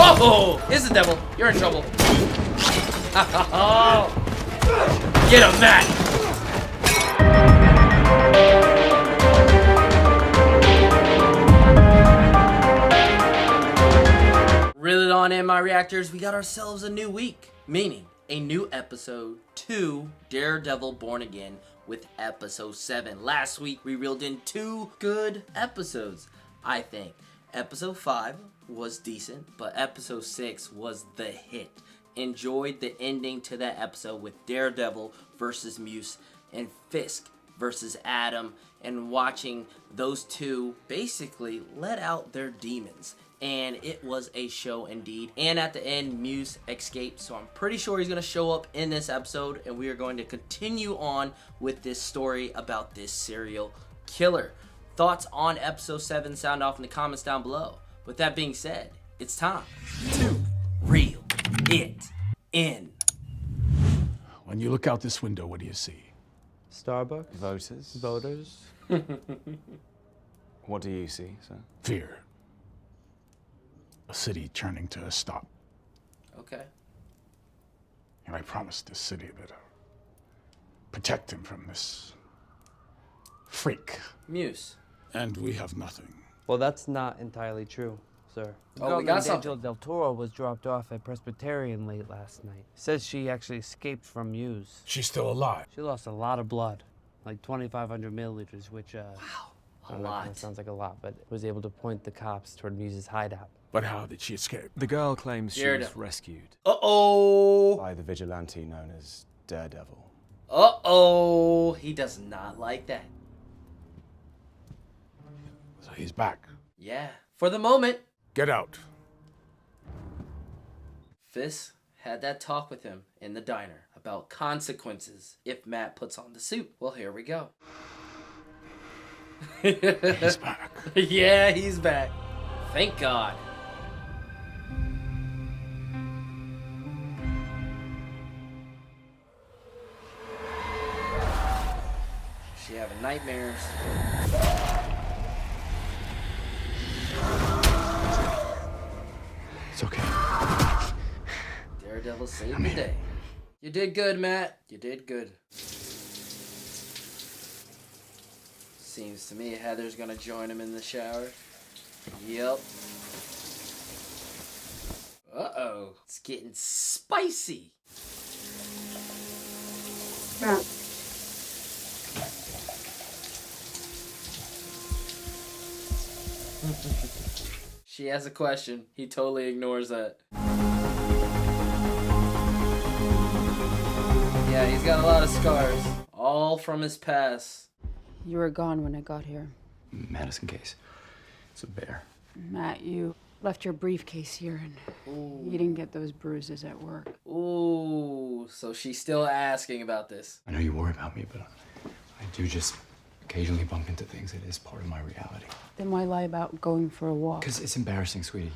Oh, it's the devil. You're in trouble. Get him, Matt. Reel it on in, my reactors. We got ourselves a new week, meaning a new episode 2, Daredevil Born Again, with episode 7. Last week we reeled in 2 good episodes, I think. Episode 5 was decent, but episode 6 was the hit. Enjoyed the ending to that episode with Daredevil versus Muse and Fisk versus Adam, and watching those two basically let out their demons. And it was a show indeed. And at the end, Muse escaped, so I'm pretty sure he's going to show up in this episode, and we are going to continue on with this story about this serial killer. Thoughts on episode 7, sound off in the comments down below. With that being said, it's time to reel it in. When you look out this window, what do you see? Starbucks? Voters. What do you see, sir? Fear. A city turning to a stop. Okay. And I promised this city that I'll protect him from this freak. Muse. And we have nothing. Well, that's not entirely true, sir. Oh, we got something. Angel Del Toro was dropped off at Presbyterian late last night. Says she actually escaped from Muse. She's still alive. She lost a lot of blood, like 2,500 milliliters, which, Wow, I don't know if that sounds like a lot, but was able to point the cops toward Muse's hideout. But how did she escape? The girl claims she was rescued Uh-oh. by the vigilante known as Daredevil. Uh-oh. He does not like that. So he's back. Yeah. For the moment. Get out. Fisk had that talk with him in the diner about consequences if Matt puts on the suit. Well, here we go. He's back. Yeah, he's back. Thank God. She having nightmares. It's okay. Daredevil saved the day. You did good, Matt. You did good. Seems to me Heather's gonna join him in the shower. Yep. Uh-oh. It's getting spicy. She has a question. He totally ignores that. Yeah, he's got a lot of scars. All from his past. You were gone when I got here. Madison case. It's a bear. Matt, you left your briefcase here and you didn't get those bruises at work. Ooh, so she's still asking about this. I know you worry about me, but I do just occasionally bump into things. It is part of my reality. Then why lie about going for a walk? Because it's embarrassing, sweetie.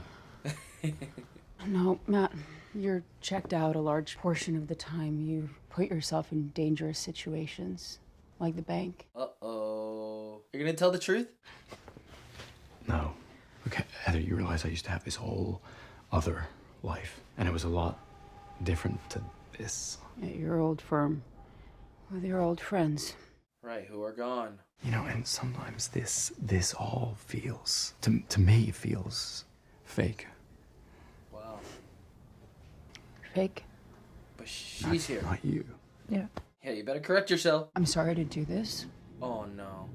No, Matt, you're checked out a large portion of the time. You put yourself in dangerous situations, like the bank. Uh-oh. You're gonna tell the truth? No. Okay, Heather, you realize I used to have this whole other life, and it was a lot different to this. At your old firm, with your old friends. Right, who are gone. You know, and sometimes this all feels, to me, feels fake. Wow. Fake? But she's here. Not you. Yeah. Yeah, you better correct yourself. I'm sorry to do this, Oh, no.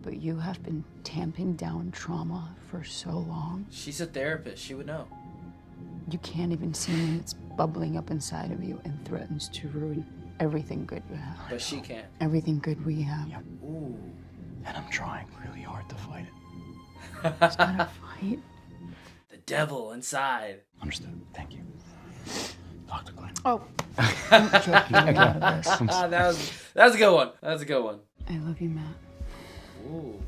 but you have been tamping down trauma for so long. She's a therapist. She would know. You can't even see when it's bubbling up inside of you and threatens to ruin everything good you have. But she can't. Everything good we have. Yep. Ooh. And I'm trying really hard to fight it. It's not a fight. The devil inside. Understood. Thank you. Dr. Glenn. Oh. I'm joking. I got out of this. that was a good one. That was a good one. I love you, Matt. Ooh.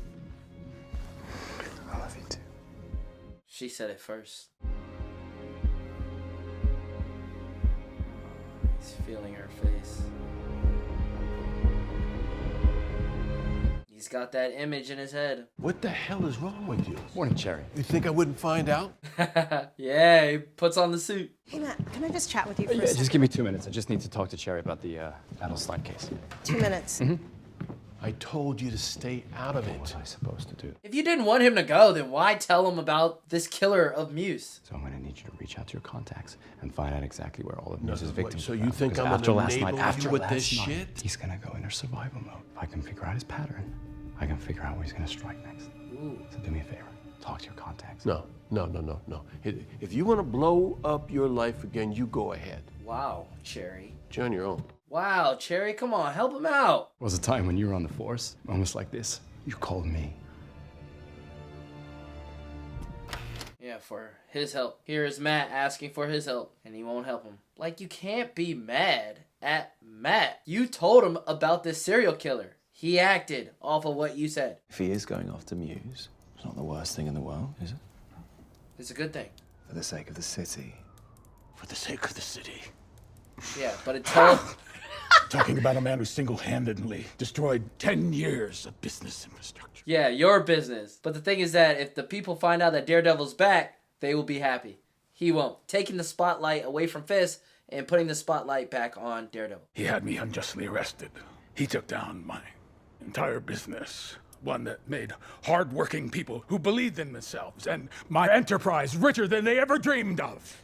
I love you too. She said it first. He's feeling her face. He's He's got that image in his head. What the hell is wrong with you? Morning, Cherry. You think I wouldn't find out? Yeah, he puts on the suit. Hey, Matt, can I just chat with you for a Yeah, second? just give me 2 minutes. I just need to talk to Cherry about the Adelstein case. 2 minutes. I told you to stay out of What it. was I supposed to do? If you didn't want him to go, then why tell him about this killer of Muse? So I'm gonna need you to reach out to your contacts and find out exactly where all of Muse's what, victims so are you found, think because I'm after gonna last night, enable after you with last this night, shit? he's gonna go into survival mode. If I can figure out his pattern, I can figure out where he's gonna strike next. Ooh. So do me a favor, talk to your contacts. No. If you want to blow up your life again, you go ahead. Wow, Cherry. You're on your own. Wow, Cherry, come on, help him out. There was a time when you were on the force, almost like this. You called me. Yeah, for his help. Here is Matt asking for his help, and he won't help him. Like, you can't be mad at Matt. You told him about this serial killer. He acted off of what you said. If he is going after Muse, it's not the worst thing in the world, is it? It's a good thing. For the sake of the city. For the sake of the city. Yeah, but until... Talking about a man who single-handedly destroyed 10 years of business infrastructure. Yeah, your business. But the thing is that if the people find out that Daredevil's back, they will be happy. He won't. Taking the spotlight away from Fisk and putting the spotlight back on Daredevil. He had me unjustly arrested. He took down my entire business. One that made hard-working people who believed in themselves and my enterprise richer than they ever dreamed of.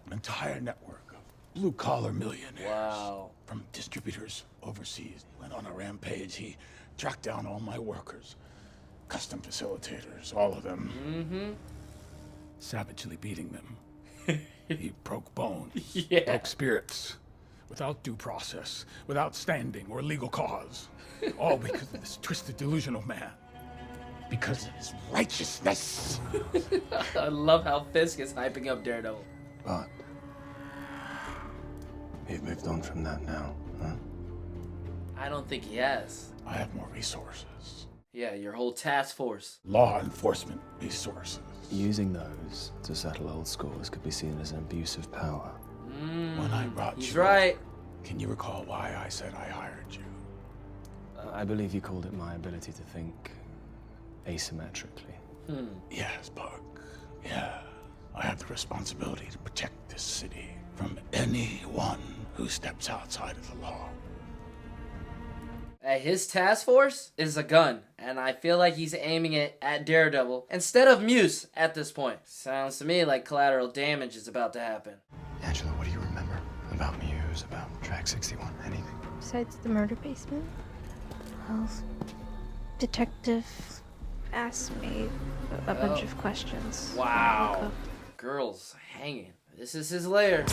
An entire network of blue-collar millionaires. Wow. From distributors overseas. He went on a rampage. He tracked down all my workers, custom facilitators, all of them. Savagely beating them. He broke bones, broke spirits, without due process, without standing or legal cause. All because of this twisted, delusional man. Because of his righteousness. I love how Fisk is hyping up Daredevil. But you've moved on from that now, huh? I don't think he has. I have more resources. Yeah, your whole task force. Law enforcement resources. Using those to settle old scores could be seen as an abuse of power. When I brought He's you, right. can you recall why I said I hired you? I believe you called it my ability to think asymmetrically. Yes, Buck. Yeah. I have the responsibility to protect this city from anyone who steps outside of the law. His task force is a gun, and I feel like he's aiming it at Daredevil instead of Muse at this point. Sounds to me like collateral damage is about to happen. Angela, what do you remember about Muse, about Track 61, anything? Besides the murder basement, well, detective asked me a bunch of questions. Wow. Girls hanging. This is his lair.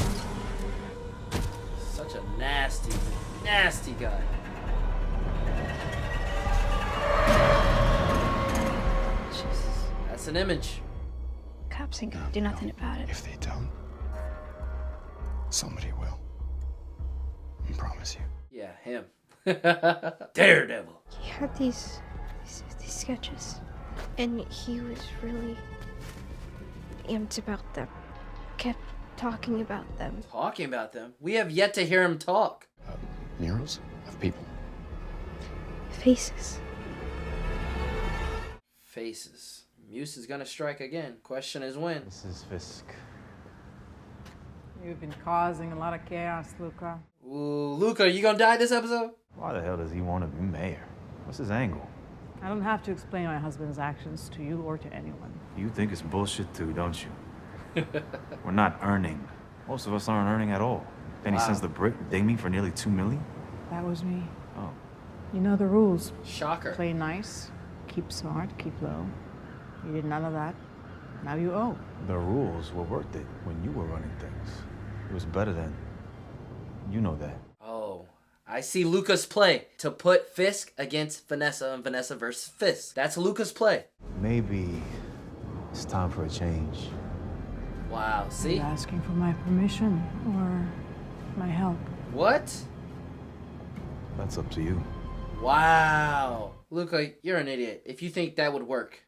Such a nasty, nasty guy. Jesus. That's an image. Cops ain't gonna do nothing about it. If they don't, somebody will. I promise you. Yeah, him. Daredevil. He had these sketches, and he was really amped about them. Kept talking about them. Talking about them? We have yet to hear him talk. Murals of people. Faces. Faces. Muse is gonna strike again. Question is when. Mrs. Fisk. You've been causing a lot of chaos, Luca. Ooh, Luca, are you gonna die this episode? Why the hell does he want to be mayor? What's his angle? I don't have to explain my husband's actions to you or to anyone. You think it's bullshit too, don't you? We're not earning. Most of us aren't earning at all. Then he sends the brick ding me for nearly $2 million? That was me. Oh. You know the rules. Shocker. Play nice, keep smart, keep low. You did none of that. Now you owe. The rules were worth it when you were running things. It was better then. You know that. Oh, I see Luca's play to put Fisk against Vanessa and Vanessa versus Fisk. That's Luca's play. Maybe it's time for a change. Wow, Are see? you asking for my permission or my help? What? That's up to you. Wow. Luca, you're an idiot if you think that would work.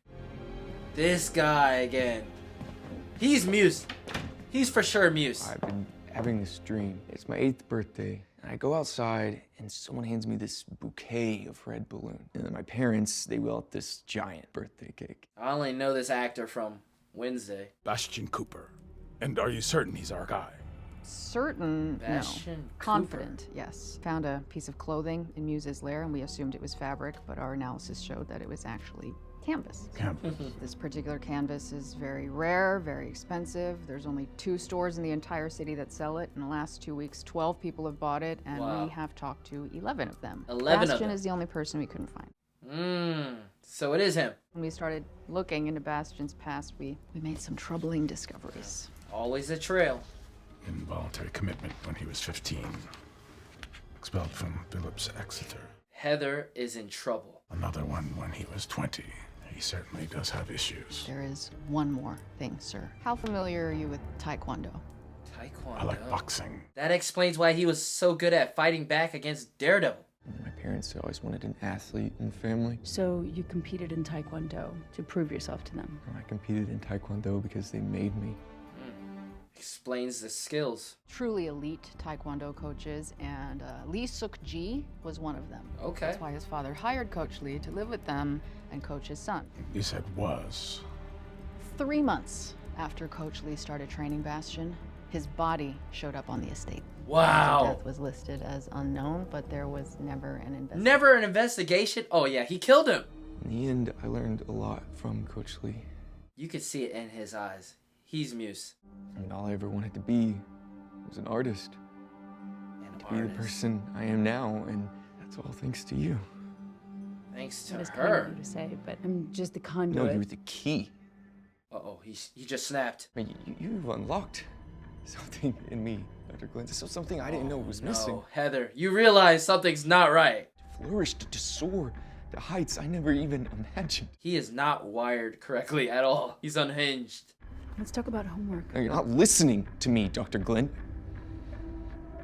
This guy again. He's Muse. He's for sure Muse. I've been having this dream. It's my 8th birthday, and I go outside, and someone hands me this bouquet of red balloons. And then my parents, they wheel out this giant birthday cake. I only know this actor from Wednesday. Bastion Cooper. And are you certain he's our guy? Certain, Bastion no. Cooper. Confident, yes. Found a piece of clothing in Muse's lair, and we assumed it was fabric, but our analysis showed that it was actually canvas. Canvas. This particular canvas is very rare, very expensive. There's only 2 stores in the entire city that sell it. In the last 2 weeks, 12 people have bought it, and Wow. we have talked to 11 of them. 11 of Bastion them. is the only person we couldn't find. So it is him. When we started looking into Bastion's past, we made some troubling discoveries. Always a trail. Involuntary commitment when he was 15. Expelled from Phillips Exeter. Heather is in trouble. Another one when he was 20. He certainly does have issues. There is one more thing, sir. How familiar are you with Taekwondo? Taekwondo. I like boxing. That explains why he was so good at fighting back against Daredevil. My parents always wanted an athlete in the family. So you competed in Taekwondo to prove yourself to them? I competed in Taekwondo because they made me. Explains the skills. Truly elite Taekwondo coaches, and Lee Suk-ji was one of them. Okay. That's why his father hired Coach Lee to live with them and coach his son. You said was. 3 months after Coach Lee started training Bastion, his body showed up on the estate. Wow. His death was listed as unknown, but there was never an investigation. Never an investigation? Oh yeah, he killed him. In the end, I learned a lot from Coach Lee. You could see it in his eyes. He's Muse. And all I ever wanted to be was an artist. An Be the person I am now, and that's all thanks to you. Thanks to That is kind of her. you to say, but I'm just the No, conduit. you were the key. Uh-oh, he just snapped. I mean, you've unlocked something in me, Dr. Glenn. So something I didn't know was missing. No, Heather, you realize something's not right. To flourish, to soar, to heights I never even imagined. He is not wired correctly at all. He's unhinged. Let's talk about homework. No, you're not listening to me, Dr. Glenn.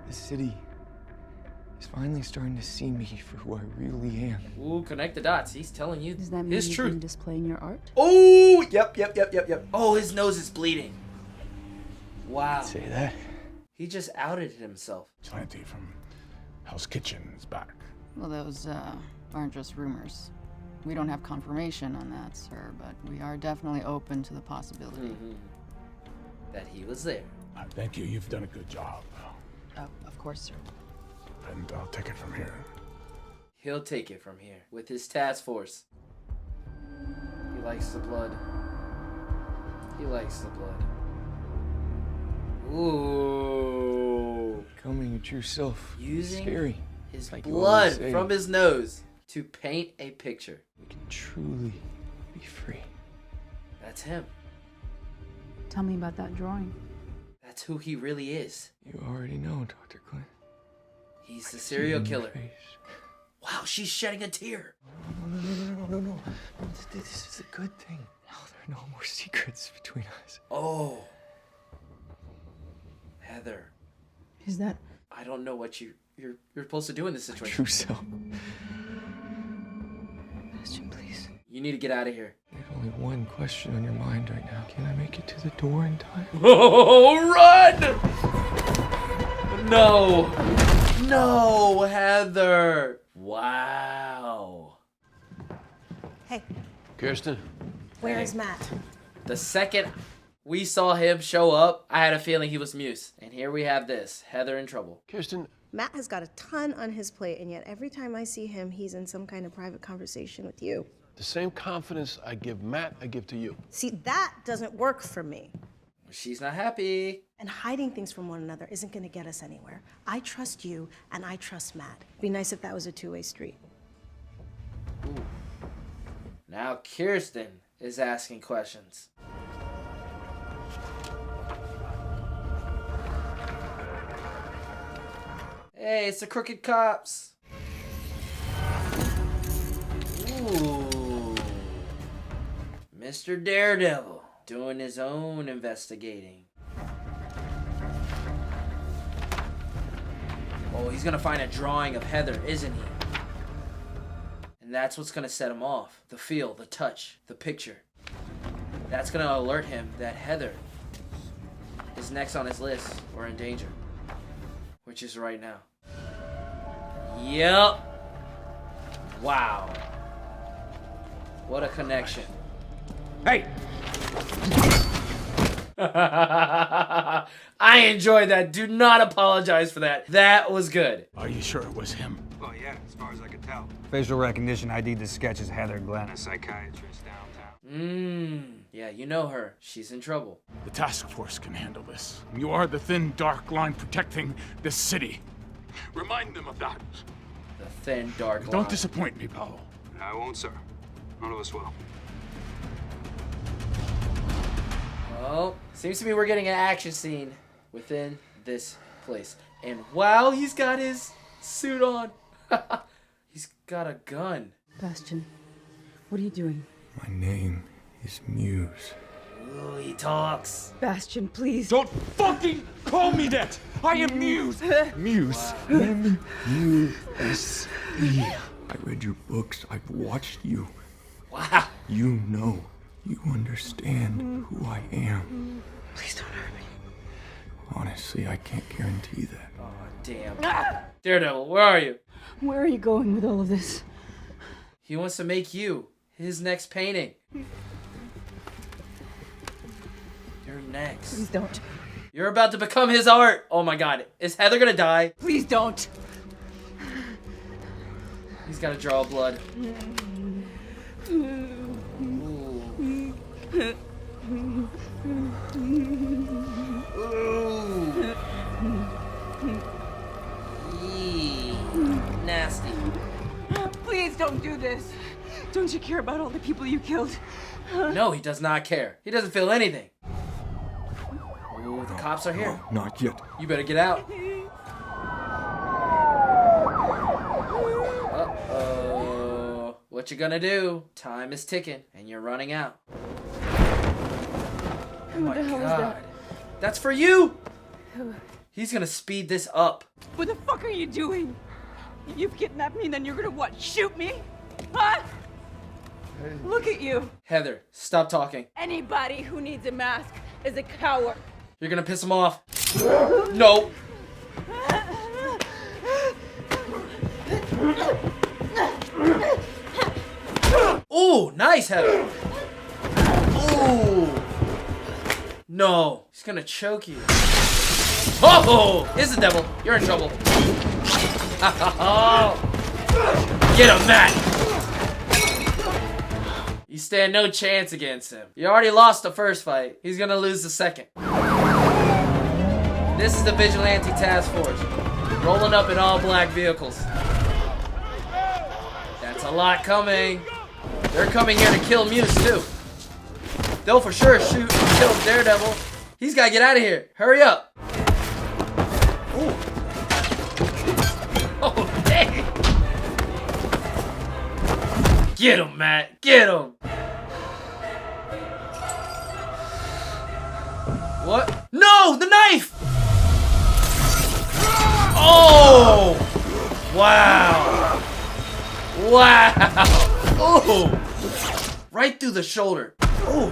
The city is finally starting to see me for who I really am. Ooh, connect the dots. He's telling you Does that mean his you've truth. been displaying your art? Oh, yep. Oh, his nose is bleeding. Wow. Say that. He just outed himself. Slanty from Hell's Kitchen is back. Well, those aren't just rumors. We don't have confirmation on that, sir, but we are definitely open to the possibility. That he was there. Thank you. You've done a good job. Oh, of course, sir. And I'll take it from here. He'll take it from here with his task force. He likes the blood. He likes the blood. Ooh. Becoming your true self. Using Scary. his Like you blood always say. from his nose to paint a picture. We can truly be free. That's him. Tell me about that drawing. That's who he really is. You already know, Dr. Glenn. He's the See it serial in your killer. face. Wow, she's shedding a tear. No. This is a good thing. Now there are no more secrets between us. Oh. Heather, Is that I don't know what you're supposed to do in this situation. True self. Bastion, please? You need to get out of here. There's only one question on your mind right now. Can I make it to the door in time? Oh, run! No. No, Heather. Wow. Hey. Kirsten? Where is Matt? The second we saw him show up, I had a feeling he was Muse. And here we have this. Heather in trouble. Kirsten? Matt has got a ton on his plate, and yet every time I see him, he's in some kind of private conversation with you. The same confidence I give Matt, I give to you. See, that doesn't work for me. She's not happy. And hiding things from one another isn't going to get us anywhere. I trust you, and I trust Matt. It'd be nice if that was a two-way street. Ooh. Now Kirsten is asking questions. Hey, it's the Crooked Cops. Ooh. Mr. Daredevil doing his own investigating. Oh, he's gonna find a drawing of Heather, isn't he? And that's what's gonna set him off. The feel, the touch, the picture. That's gonna alert him that Heather is next on his list or in danger. which is right now. Yep. Wow. What a connection. Hey! I enjoyed that. Do not apologize for that. That was good. Are you sure it was him? Well, yeah, as far as I could tell. Facial recognition ID'd the sketch as Heather Glenn, a psychiatrist downtown. Yeah, you know her. She's in trouble. The task force can handle this. You are the thin, dark line protecting this city. Remind them of that. The thin, dark line. Don't disappoint me, Paolo. I won't, sir. None of us will. Well, seems to me we're getting an action scene within this place. And wow, he's got his suit on. He's got a gun. Bastion, what are you doing? My name is Muse. Ooh, he talks. Bastion, please. Don't fucking call me that! I am Muse! Muse. M-U-S-E. I read your books. I've watched you. Wow. You know. You understand who I am. Please don't hurt me. Honestly, I can't guarantee that. Oh, damn. Daredevil, where are you? Where are you going with all of this? He wants to make you his next painting. You're next. Please don't. You're about to become his art. Oh my god. Is Heather gonna die? Please don't. He's gotta draw blood. Ooh. Ooh. Eee. Nasty. Please don't do this. Don't you care about all the people you killed? No, he does not care. He doesn't feel anything. Ooh, the cops are here. No, not yet. You better get out. Uh-oh. What you gonna do? Time is ticking, and you're running out. Oh my god. That's for you! He's gonna speed this up. What the fuck are you doing? You've kidnapped me, then you're gonna what? Shoot me? Huh? Look at you. Heather, stop talking. Anybody who needs a mask is a coward. You're gonna piss him off. No. Ooh, nice, Heather. Ooh. No, he's gonna choke you. Oh, it's the devil. You're in trouble. Get him, Matt. You stand no chance against him. You already lost the first fight. He's gonna lose the second. This is the Vigilante Task Force. Rolling up in all black vehicles. That's a lot coming. They're coming here to kill Muse too. They'll for sure shoot and kill Daredevil. He's gotta get out of here. Hurry up. Ooh. Oh, dang. Get him, Matt. Get him. What? No, the knife! Oh! Wow. Wow. Oh! Right through the shoulder. Oh!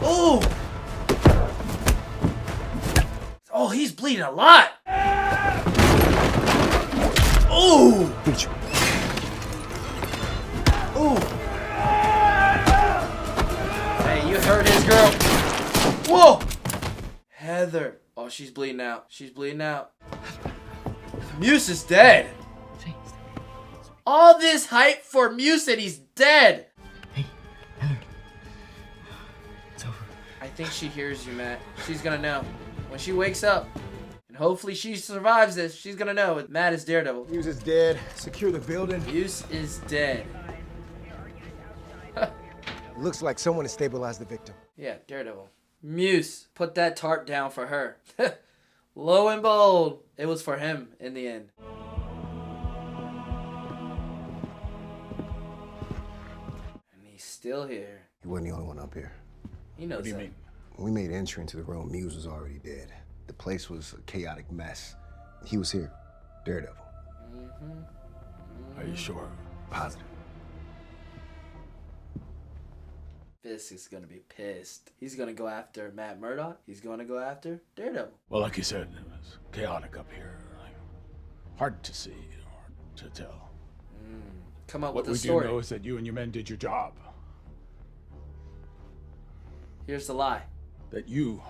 Oh! Oh, he's bleeding a lot. Oh! Oh! Hey, you hurt his girl. Whoa! Heather. Oh, she's bleeding out. She's bleeding out. Muse is dead. All this hype for Muse and he's dead. Hey, Heather. It's over. I think she hears you, Matt. She's gonna know. When she wakes up, and hopefully she survives this, she's gonna know Matt is Daredevil. Muse is dead. Secure the building. Muse is dead. Looks like someone has stabilized the victim. Yeah, Daredevil. Muse, put that tarp down for her. Lo and behold, it was for him in the end. And he's still here. He wasn't the only one up here. He knows What do you that. mean? When we made entry into the room, Muse was already dead. The place was a chaotic mess. He was here. Daredevil. Are you sure? Positive. Fisk is gonna be pissed. He's gonna go after Matt Murdock. He's gonna go after Daredevil. Well, like you said, it was chaotic up here. Like, hard to see, hard to tell. Come up What with a we story. do know is that you and your men did your job. Here's the lie. That you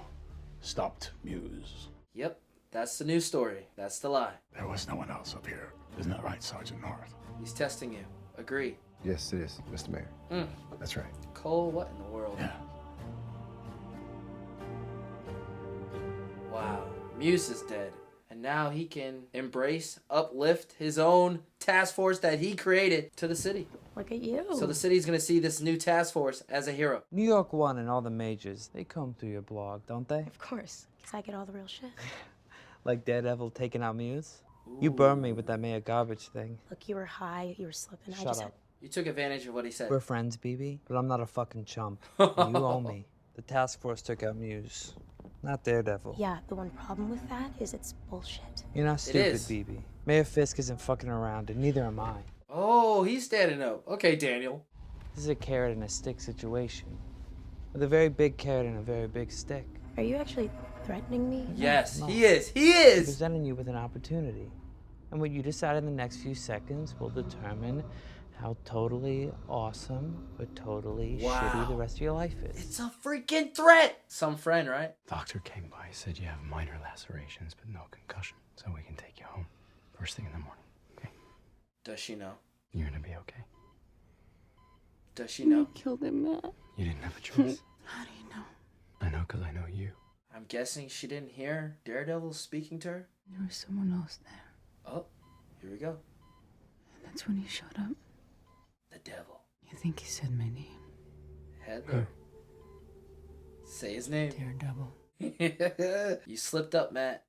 stopped Muse. Yep, that's the news story. That's the lie. There was no one else up here. Isn't that right, Sergeant North? He's testing you. Agree. Yes, it is, Mr. Mayor. That's right. Cole, what in the world? Yeah. Wow. Muse is dead. And now he can embrace, uplift his own task force that he created to the city. Look at you. So the city's gonna see this new task force as a hero. New York One and all the majors, they come through your blog, don't they? Of course, because I get all the real shit. Like Daredevil taking out Muse? You burned me with that Mayor garbage thing. Look, you were high, you were slipping. Shut up. You took advantage of what he said. We're friends, BB, but I'm not a fucking chump. And you owe me. The task force took out Muse, not Daredevil. Yeah, the one problem with that is it's bullshit. You're not stupid, is. BB. Mayor Fisk isn't fucking around, and neither am I. Oh, he's standing up. Okay, Daniel. This is a carrot and a stick situation. With a very big carrot and a very big stick. Are you actually threatening me? Yes, No. he is. He I'm is. presenting you with an opportunity. And what you decide in the next few seconds will determine how totally awesome or totally shitty the rest of your life is. It's a freaking threat. Some friend, right? Doctor came by, said you have minor lacerations, but no concussion, so we can take you home first thing in the morning. Okay? Does she know? You're gonna be okay. Does she know? Killed him, Matt. You didn't have a choice. How do you know? I know, because I know you. I'm guessing she didn't hear Daredevil speaking to her. There was someone else there. Oh, here we go. And that's when he showed up. The devil. You think he said my name? Heather. Say his name. Daredevil. You slipped up, Matt.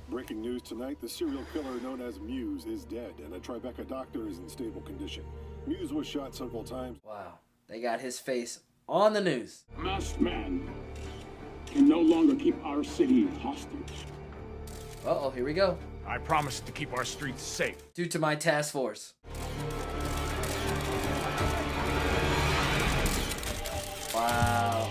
Breaking news tonight, the serial killer known as Muse is dead, and a Tribeca doctor is in stable condition. Muse was shot several times. Wow. They got his face on the news. Masked man can no longer keep our city hostage. Uh-oh, here we go. I promise to keep our streets safe. Due to my task force. Wow.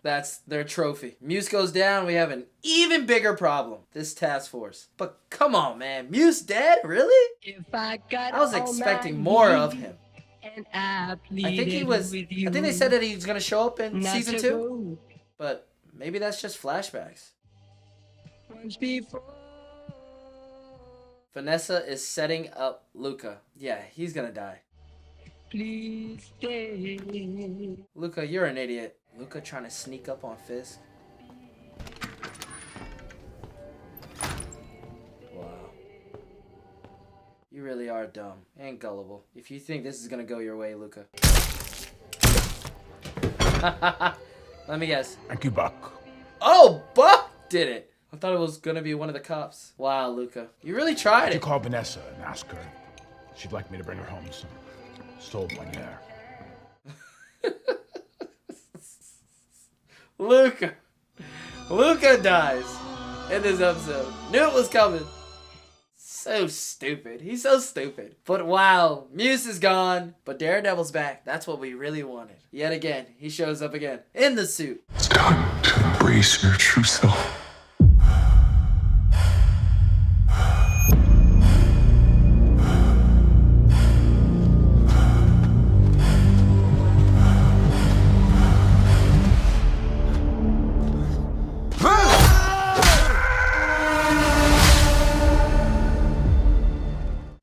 That's their trophy. Muse goes down, we have an even bigger problem. This task force. But come on, man. Muse dead? Really? If I got I was expecting more of him. And I think he was. I think they said that he was gonna show up in season 2. But maybe that's just flashbacks. Once before. Vanessa is setting up Luca. Yeah, he's gonna die. Please stay. Luca, you're an idiot. Luca trying to sneak up on Fisk. Wow. You really are dumb and gullible. If you think this is gonna go your way, Luca. Let me guess. Thank you, Buck. Oh, Buck did it. I thought it was gonna be one of the cops. Wow, Luca. You really tried You it. call Vanessa and ask her. She'd like me to bring her home some stolen air. Luca. Luca dies in this episode. Knew it was coming. So stupid. He's so stupid. But wow, Muse is gone, but Daredevil's back. That's what we really wanted. Yet again, he shows up again in the suit. It's time to embrace your true self.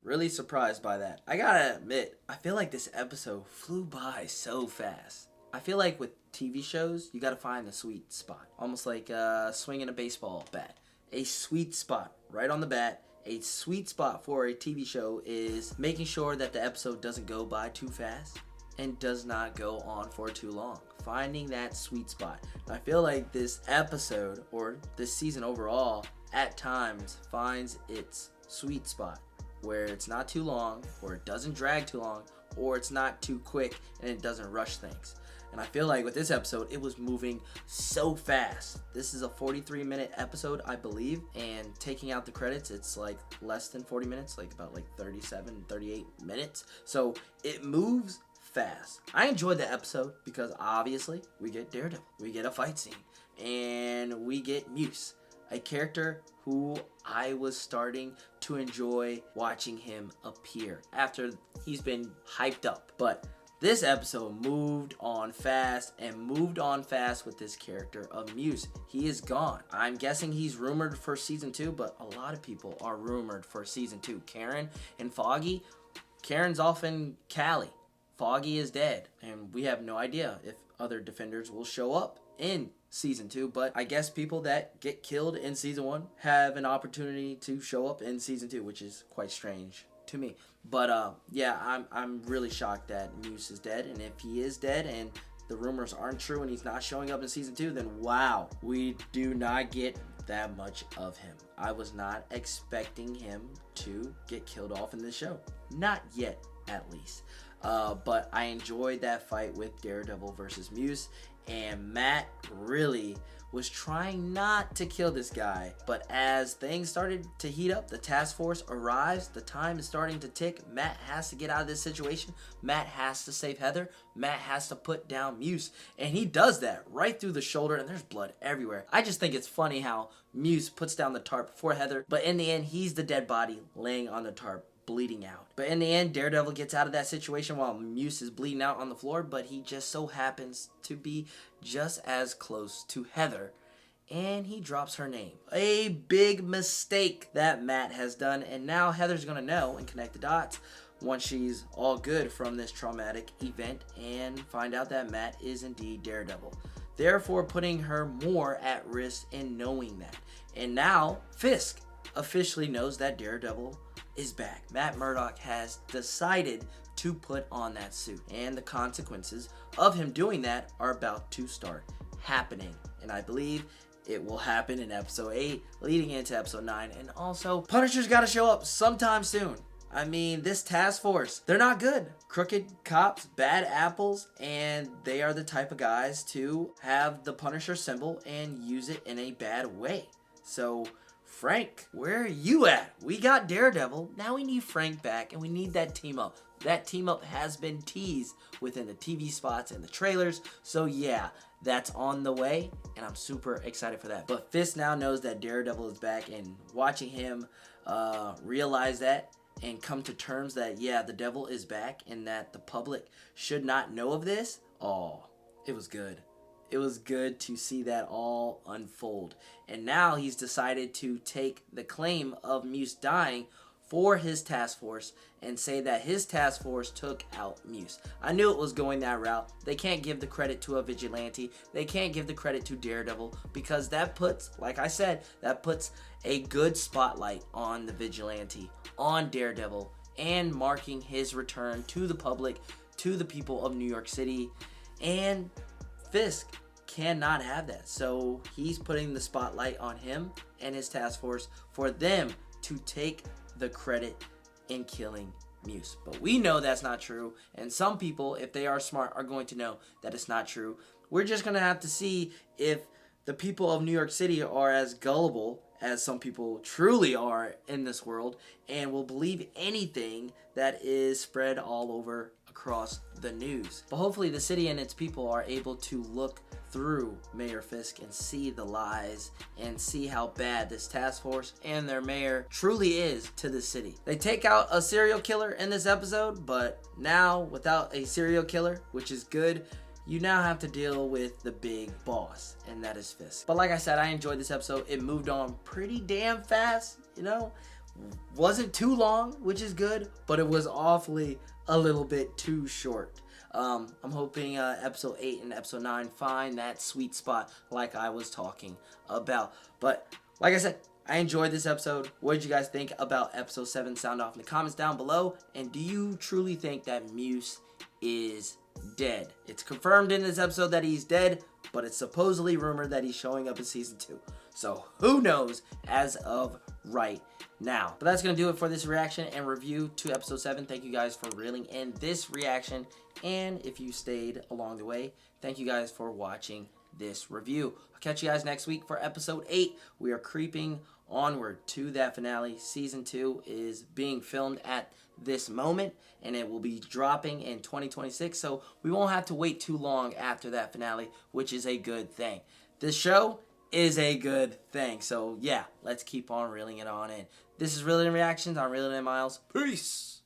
Really surprised by that. I gotta admit, I feel like this episode flew by so fast. I feel like with TV shows, you gotta find the sweet spot. Almost like swinging a baseball bat. A sweet spot right on the bat. A sweet spot for a TV show is making sure that the episode doesn't go by too fast and does not go on for too long. Finding that sweet spot. I feel like this episode, or this season overall, at times finds its sweet spot, where it's not too long, or it doesn't drag too long, or it's not too quick and it doesn't rush things. And I feel like with this episode, it was moving so fast. This is a 43-minute episode, I believe, and taking out the credits, it's like less than 40 minutes, like about like 37, 38 minutes. So it moves fast. I enjoyed the episode because obviously we get Daredevil, we get a fight scene, and we get Muse, a character who I was starting to enjoy watching him appear after he's been hyped up. But this episode moved on fast with this character of Muse. He is gone. I'm guessing he's rumored for season 2, but a lot of people are rumored for season 2. Karen and Foggy. Karen's off in Cali. Foggy is dead, and we have no idea if other defenders will show up in season 2, but I guess people that get killed in season 1 have an opportunity to show up in season 2, which is quite strange to me. But yeah, I'm really shocked that Muse is dead, and if he is dead and the rumors aren't true and he's not showing up in season 2, then wow, we do not get that much of him. I was not expecting him to get killed off in this show. Not yet, at least. But I enjoyed that fight with Daredevil versus Muse, and Matt really was trying not to kill this guy. But as things started to heat up, the task force arrives, the time is starting to tick. Matt has to get out of this situation. Matt has to save Heather. Matt has to put down Muse, and he does that right through the shoulder, and there's blood everywhere. I just think it's funny how Muse puts down the tarp for Heather, but in the end, he's the dead body laying on the tarp, bleeding out. But in the end, Daredevil gets out of that situation while Muse is bleeding out on the floor, but he just so happens to be just as close to Heather, and he drops her name. A big mistake that Matt has done, and now Heather's gonna know and connect the dots once she's all good from this traumatic event and find out that Matt is indeed Daredevil, therefore putting her more at risk in knowing that. And now Fisk officially knows that Daredevil is back. Matt Murdock has decided to put on that suit, and the consequences of him doing that are about to start happening, and I believe it will happen in episode 8 leading into episode 9. And also, Punisher's got to show up sometime soon. I mean, this task force, they're not good. Crooked cops, bad apples, and they are the type of guys to have the Punisher symbol and use it in a bad way. So Frank, where are you at? We got Daredevil. Now we need Frank back, and we need that team up. That team up has been teased within the TV spots and the trailers. So yeah, that's on the way, and I'm super excited for that. But Fisk now knows that Daredevil is back, and watching him realize that and come to terms that, yeah, the devil is back and that the public should not know of this, oh, it was good. It was good to see that all unfold. And now he's decided to take the claim of Muse dying for his task force and say that his task force took out Muse. I knew it was going that route. They can't give the credit to a vigilante. They can't give the credit to Daredevil, because that puts, like I said, that puts a good spotlight on the vigilante, on Daredevil, and marking his return to the public, to the people of New York City. And Fisk cannot have that. So he's putting the spotlight on him and his task force for them to take the credit in killing Muse. But we know that's not true, and some people, if they are smart, are going to know that it's not true. We're just going to have to see if the people of New York City are as gullible as some people truly are in this world and will believe anything that is spread all over across the news. But hopefully the city and its people are able to look through Mayor Fisk and see the lies and see how bad this task force and their mayor truly is to the city. They take out a serial killer in this episode, but now without a serial killer, which is good, you now have to deal with the big boss, and that is Fisk. But like I said, I enjoyed this episode. It moved on pretty damn fast, you know? Wasn't too long, which is good, but it was awfully a little bit too short. I'm hoping episode 8 and episode 9 find that sweet spot like I was talking about. But like I said, I enjoyed this episode. What did you guys think about episode 7? Sound off in the comments down below. And do you truly think that Muse is dead? It's confirmed in this episode that he's dead, but it's supposedly rumored that he's showing up in season 2. So who knows as of right now. But that's going to do it for this reaction and review to episode 7. Thank you guys for reeling in this reaction. And if you stayed along the way, thank you guys for watching this review. I'll catch you guys next week for episode 8. We are creeping onward to that finale. Season 2 is being filmed at this moment, and it will be dropping in 2026, so we won't have to wait too long after that finale, which is a good thing. This show is a good thing, so yeah, let's keep on reeling it on in. This is Reeled In Reactions. I'm Reeled In Miles. Peace!